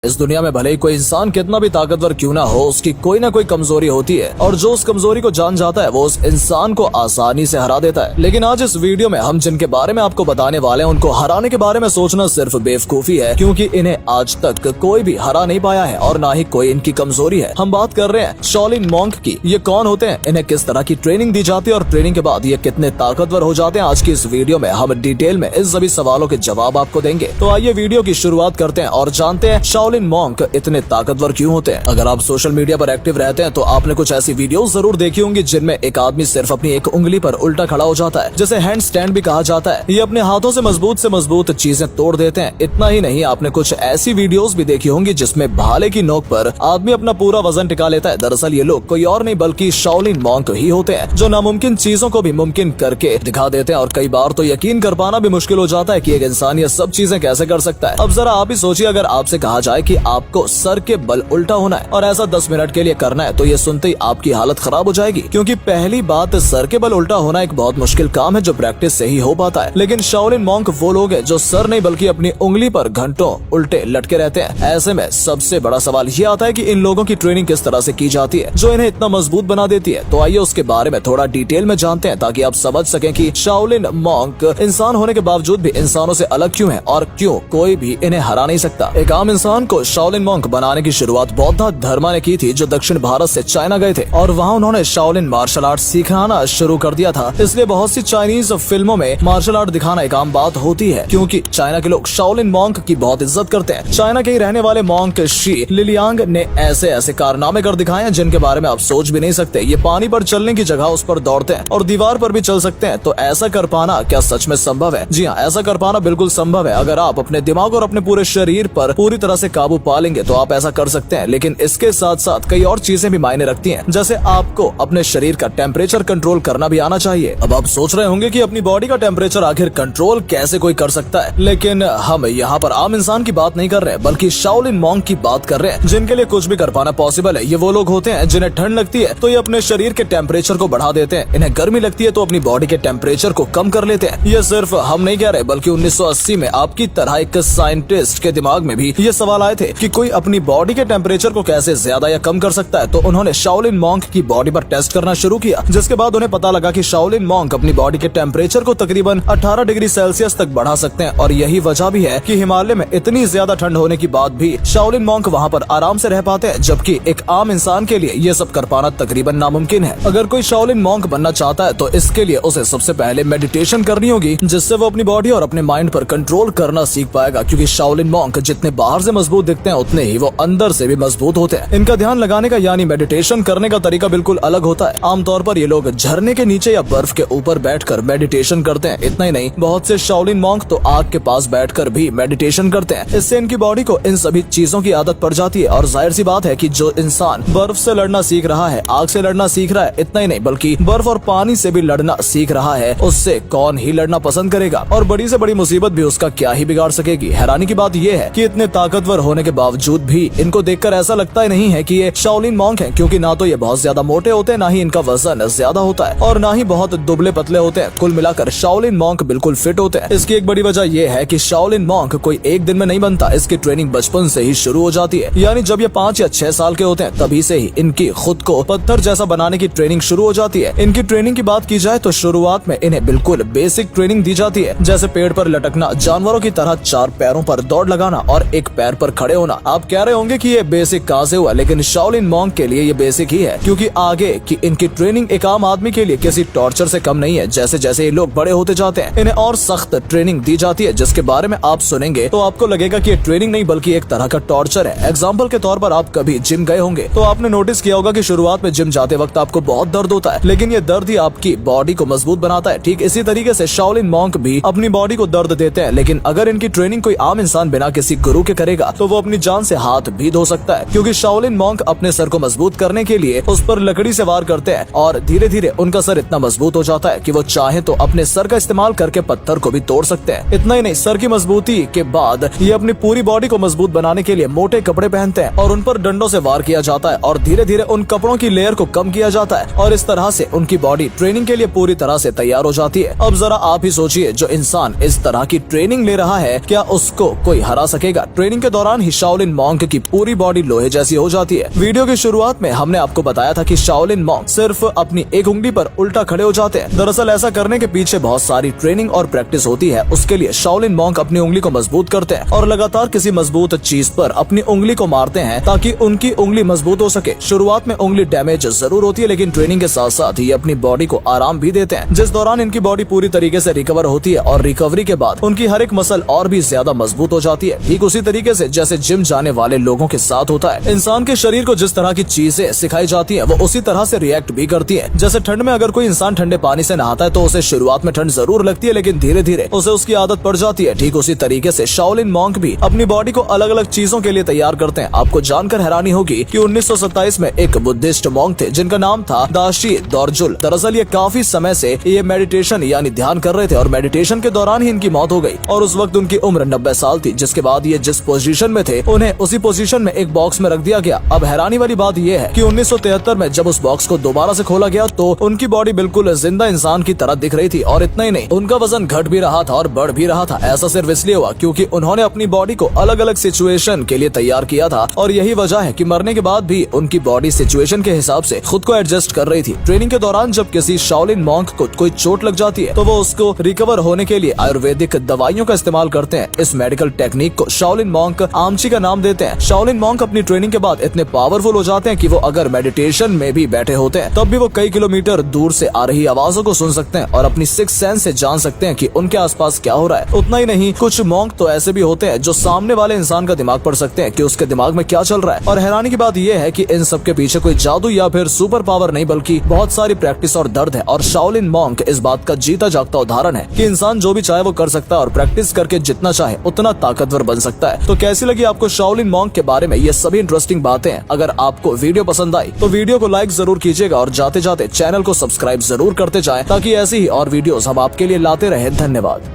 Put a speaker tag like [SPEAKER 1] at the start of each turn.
[SPEAKER 1] इस दुनिया में भले ही कोई इंसान कितना भी ताकतवर क्यों ना हो, उसकी कोई ना कोई कमजोरी होती है और जो उस कमजोरी को जान जाता है वो उस इंसान को आसानी से हरा देता है। लेकिन आज इस वीडियो में हम जिनके बारे में आपको बताने वाले हैं उनको हराने के बारे में सोचना सिर्फ बेवकूफी है, क्योंकि इन्हें आज तक कोई भी हरा नहीं पाया है और ना ही कोई इनकी कमजोरी है। हम बात कर रहे हैं शाओलिन मॉन्क की। ये कौन होते हैं, इन्हें किस तरह की ट्रेनिंग दी जाती है और ट्रेनिंग के बाद ये कितने ताकतवर हो जाते हैं, आज की इस वीडियो में हम डिटेल में इस सभी सवालों के जवाब आपको देंगे। तो आइए वीडियो की शुरुआत करते हैं और जानते हैं शाओलिन मॉन्क इतने ताकतवर क्यों होते हैं। अगर आप सोशल मीडिया पर एक्टिव रहते हैं तो आपने कुछ ऐसी वीडियोस जरूर देखी होंगी जिनमें एक आदमी सिर्फ अपनी एक उंगली पर उल्टा खड़ा हो जाता है, जिसे हैंड स्टैंड भी कहा जाता है। ये अपने हाथों से मजबूत चीजें तोड़ देते हैं। इतना ही नहीं, आपने कुछ ऐसी वीडियोस भी देखी होंगी जिसमें भाले की नोक पर आदमी अपना पूरा वजन टिका लेता है। दरअसल ये लोग कोई और नहीं बल्कि शाओलिन मॉन्क ही होते हैं, जो नामुमकिन चीजों को भी मुमकिन करके दिखा देते हैं। और कई बार तो यकीन कर पाना भी मुश्किल हो जाता है कि एक इंसान ये सब चीजें कैसे कर सकता है। अब जरा आप ही सोचिए, अगर आपसे कहा जाए कि आपको सर के बल उल्टा होना है और ऐसा 10 मिनट के लिए करना है, तो ये सुनते ही आपकी हालत खराब हो जाएगी, क्योंकि पहली बात सर के बल उल्टा होना एक बहुत मुश्किल काम है जो प्रैक्टिस से ही हो पाता है। लेकिन शाओलिन मॉन्क वो लोग हैं जो सर नहीं बल्कि अपनी उंगली पर घंटों उल्टे लटके रहते हैं। ऐसे में सबसे बड़ा सवाल ये आता है कि इन लोगों की ट्रेनिंग किस तरह से की जाती है जो इन्हें इतना मजबूत बना देती है। तो आइए उसके बारे में थोड़ा डिटेल में जानते हैं, ताकि आप समझ सकें कि शाओलिन मॉन्क इंसान होने के बावजूद भी इंसानों से अलग क्यों है और क्यों कोई भी इन्हें हरा नहीं सकता। एक आम इंसान को शाओलिन मॉन्क बनाने की शुरुआत बौद्ध धर्म ने की थी, जो दक्षिण भारत से चाइना गए थे और वहाँ उन्होंने शाओलिन मार्शल आर्ट सिखाना शुरू कर दिया था। इसलिए बहुत सी चाइनीज फिल्मों में मार्शल आर्ट दिखाना एक आम बात होती है, क्योंकि चाइना के लोग शाओलिन मॉन्क की बहुत इज्जत करते हैं। चाइना के ही रहने वाले मॉन्क शी लिलियांग ने ऐसे ऐसे कारनामे कर दिखाए हैं जिनके बारे में आप सोच भी नहीं सकते। ये पानी पर चलने की जगह उस पर दौड़ते हैं और दीवार पर भी चल सकते हैं। तो ऐसा कर पाना क्या सच में संभव है? जी हाँ, ऐसा कर पाना बिल्कुल संभव है। अगर आप अपने दिमाग और अपने पूरे शरीर पर पूरी तरह से काबू पा लेंगे तो आप ऐसा कर सकते हैं। लेकिन इसके साथ साथ कई और चीजें भी मायने रखती हैं, जैसे आपको अपने शरीर का टेम्परेचर कंट्रोल करना भी आना चाहिए। अब आप सोच रहे होंगे कि अपनी बॉडी का टेम्परेचर आखिर कंट्रोल कैसे कोई कर सकता है, लेकिन हम यहाँ पर आम इंसान की बात नहीं कर रहे बल्कि शाओलिन मॉन्क की बात कर रहे हैं, जिनके लिए कुछ भी कर पाना पॉसिबल है। ये वो लोग होते हैं जिन्हें ठंड लगती है तो ये अपने शरीर के टेम्परेचर को बढ़ा देते हैं, इन्हें गर्मी लगती है तो अपनी बॉडी के टेम्परेचर को कम कर लेते हैं। ये सिर्फ हम नहीं कह रहे बल्कि 1980 में आपकी तरह एक साइंटिस्ट के दिमाग में भी ये सवाल आए थे कि कोई अपनी बॉडी के टेम्परेचर को कैसे ज्यादा या कम कर सकता है। तो उन्होंने शाओलिन मॉन्क की बॉडी पर टेस्ट करना शुरू किया, जिसके बाद उन्हें पता लगा कि शाओलिन मॉन्क अपनी बॉडी के टेम्परेचर को तकरीबन 18 डिग्री सेल्सियस तक बढ़ा सकते हैं। और यही वजह भी है कि हिमालय में इतनी ज्यादा ठंड होने के बाद भी शाओलिन मॉन्क वहाँ पर आराम से रह पाते हैं, जबकि एक आम इंसान के लिए ये सब कर पाना तकरीबन नामुमकिन है। अगर कोई शाओलिन मॉन्क बनना चाहता है तो इसके लिए उसे सबसे पहले मेडिटेशन करनी होगी, जिससे वो अपनी बॉडी और अपने माइंड पर कंट्रोल करना सीख पाएगा, क्योंकि शाओलिन मॉन्क जितने बाहर से मजबूत दिखते हैं उतने ही वो अंदर से भी मजबूत होते हैं। इनका ध्यान लगाने का यानी मेडिटेशन करने का तरीका बिल्कुल अलग होता है। आमतौर पर ये लोग झरने के नीचे या बर्फ के ऊपर बैठकर मेडिटेशन करते हैं। इतना ही नहीं, बहुत से शाओलिन मॉन्क तो आग के पास बैठकर भी मेडिटेशन करते हैं। इससे इनकी बॉडी को इन सभी चीजों की आदत पड़ जाती है। और जाहिर सी बात है कि जो इंसान बर्फ से लड़ना सीख रहा है, आग से लड़ना सीख रहा है, इतना ही नहीं बल्कि बर्फ और पानी से भी लड़ना सीख रहा है, उससे कौन ही लड़ना पसंद करेगा और बड़ी से बड़ी मुसीबत भी उसका क्या ही बिगाड़ सकेगी। हैरानी की बात यह है कि इतने ताकतवर होने के बावजूद भी इनको देखकर ऐसा लगता ही नहीं है कि ये शाओलिन मॉन्क हैं, क्योंकि ना तो ये बहुत ज्यादा मोटे होते हैं, ना ही इनका वजन ज्यादा होता है और ना ही बहुत दुबले पतले होते हैं। कुल मिलाकर शाओलिन मॉन्क बिल्कुल फिट होते हैं। इसकी एक बड़ी वजह यह है कि शाओलिन मॉन्क कोई एक दिन में नहीं बनता, इसकी ट्रेनिंग बचपन से ही शुरू हो जाती है। यानी जब ये 5 या 6 साल के होते हैं तभी से ही इनकी खुद को पत्थर जैसा बनाने की ट्रेनिंग शुरू हो जाती है। इनकी ट्रेनिंग की बात की जाए तो शुरुआत में इन्हें बिल्कुल बेसिक ट्रेनिंग दी जाती है, जैसे पेड़ पर लटकना, जानवरों की तरह 4 पैरों पर दौड़ लगाना और एक पैर पर खड़े होना। आप कह रहे होंगे कि ये बेसिक कहाँ से हुआ, लेकिन शाओलिन मॉन्क के लिए ये बेसिक ही है, क्योंकि आगे की इनकी ट्रेनिंग एक आम आदमी के लिए किसी टॉर्चर से कम नहीं है। जैसे जैसे ये लोग बड़े होते जाते हैं इन्हें और सख्त ट्रेनिंग दी जाती है, जिसके बारे में आप सुनेंगे तो आपको लगेगा कि ये ट्रेनिंग नहीं बल्कि एक तरह का टॉर्चर है। एग्जाम्पल के तौर पर आप कभी जिम गए होंगे तो आपने नोटिस किया होगा कि शुरुआत में जिम जाते वक्त आपको बहुत दर्द होता है, लेकिन ये दर्द ही आपकी बॉडी को मजबूत बनाता है। ठीक इसी तरीके से शाओलिन मॉन्क भी अपनी बॉडी को दर्द देते हैं, लेकिन अगर इनकी ट्रेनिंग कोई आम इंसान बिना किसी गुरु के करेगा तो वो अपनी जान से हाथ भी धो सकता है, क्योंकि शाओलिन मॉन्क अपने सर को मजबूत करने के लिए उस पर लकड़ी से वार करते हैं और धीरे धीरे उनका सर इतना मजबूत हो जाता है कि वो चाहे तो अपने सर का इस्तेमाल करके पत्थर को भी तोड़ सकते हैं। इतना ही नहीं, सर की मजबूती के बाद ये अपनी पूरी बॉडी को मजबूत बनाने के लिए मोटे कपड़े पहनते हैं और उन पर डंडों से वार किया जाता है और धीरे धीरे उन कपड़ों की लेयर को कम किया जाता है और इस तरह से उनकी बॉडी ट्रेनिंग के लिए पूरी तरह से तैयार हो जाती है। अब जरा आप ही सोचिए, जो इंसान इस तरह की ट्रेनिंग ले रहा है क्या उसको कोई हरा सकेगा? ट्रेनिंग के दौरान दौरान ही शाओलिन मॉन्क की पूरी बॉडी लोहे जैसी हो जाती है। वीडियो की शुरुआत में हमने आपको बताया था कि शाओलिन मॉन्क सिर्फ अपनी एक उंगली पर उल्टा खड़े हो जाते हैं। दरअसल ऐसा करने के पीछे बहुत सारी ट्रेनिंग और प्रैक्टिस होती है। उसके लिए शाओलिन मॉन्क अपनी उंगली को मजबूत करते हैं और लगातार किसी मजबूत चीज पर अपनी उंगली को मारते हैं ताकि उनकी उंगली मजबूत हो सके। शुरुआत में उंगली डैमेज जरूर होती है, लेकिन ट्रेनिंग के साथ साथ ये अपनी बॉडी को आराम भी देते हैं, जिस दौरान इनकी बॉडी पूरी तरीके से रिकवर होती है और रिकवरी के बाद उनकी हर एक मसल और भी ज्यादा मजबूत हो जाती है। ठीक उसी तरीके से जैसे जिम जाने वाले लोगों के साथ होता है। इंसान के शरीर को जिस तरह की चीजें सिखाई जाती हैं, वो उसी तरह से रिएक्ट भी करती हैं। जैसे ठंड में अगर कोई इंसान ठंडे पानी से नहाता है तो उसे शुरुआत में ठंड जरूर लगती है, लेकिन धीरे धीरे उसे उसकी आदत पड़ जाती है। ठीक उसी तरीके से शाओलिन मॉन्क भी अपनी बॉडी को अलग अलग चीजों के लिए तैयार करते हैं। आपको जानकर हैरानी होगी कि 1927 में एक बुद्धिस्ट मॉन्क थे जिनका नाम था दाशी दोरजुल। दरअसल ये काफी समय से ये मेडिटेशन यानी ध्यान कर रहे थे और मेडिटेशन के दौरान ही इनकी मौत हो गई और उस वक्त उनकी उम्र 90 साल थी। जिसके बाद ये जिस पोजीशन में थे उन्हें उसी पोजीशन में एक बॉक्स में रख दिया गया। अब हैरानी वाली बात ये है कि 1973 में जब उस बॉक्स को दोबारा से खोला गया तो उनकी बॉडी बिल्कुल जिंदा इंसान की तरह दिख रही थी और इतना ही नहीं, उनका वजन घट भी रहा था और बढ़ भी रहा था। ऐसा सिर्फ इसलिए हुआ क्योंकि उन्होंने अपनी बॉडी को अलग अलग सिचुएशन के लिए तैयार किया था और यही वजह है कि मरने के बाद भी उनकी बॉडी सिचुएशन के हिसाब से खुद को एडजस्ट कर रही थी। ट्रेनिंग के दौरान जब किसी शाओलिन मॉन्क को कोई चोट लग जाती है तो वो उसको रिकवर होने के लिए आयुर्वेदिक दवाइयों का इस्तेमाल करते हैं। इस मेडिकल टेक्निक को शाओलिन मॉन्क आमची का नाम देते हैं। शाओलिन मॉन्क अपनी ट्रेनिंग के बाद इतने पावरफुल हो जाते हैं कि वो अगर मेडिटेशन में भी बैठे होते हैं तब भी वो कई किलोमीटर दूर से आ रही आवाजों को सुन सकते हैं और अपनी सिक्स सेंस से जान सकते हैं कि उनके आसपास क्या हो रहा है। उतना ही नहीं, कुछ मॉन्क तो ऐसे भी होते हैं जो सामने वाले इंसान का दिमाग पढ़ सकते हैं कि उसके दिमाग में क्या चल रहा है। और हैरानी की बात यह है कि इन सब के पीछे कोई जादू या फिर सुपर पावर नहीं बल्कि बहुत सारी प्रैक्टिस और दर्द है। और शाओलिन मॉन्क इस बात का जीता जागता उदाहरण है कि इंसान जो भी चाहे वो कर सकता है और प्रैक्टिस करके जितना चाहे उतना ताकतवर बन सकता है। तो कैसी लगी आपको शाओलिन मॉन्क के बारे में ये सभी इंटरेस्टिंग बातें? अगर आपको वीडियो पसंद आई तो वीडियो को लाइक जरूर कीजिएगा और जाते जाते चैनल को सब्सक्राइब जरूर करते जाएं ताकि ऐसी ही और वीडियोस हम आपके लिए लाते रहें। धन्यवाद।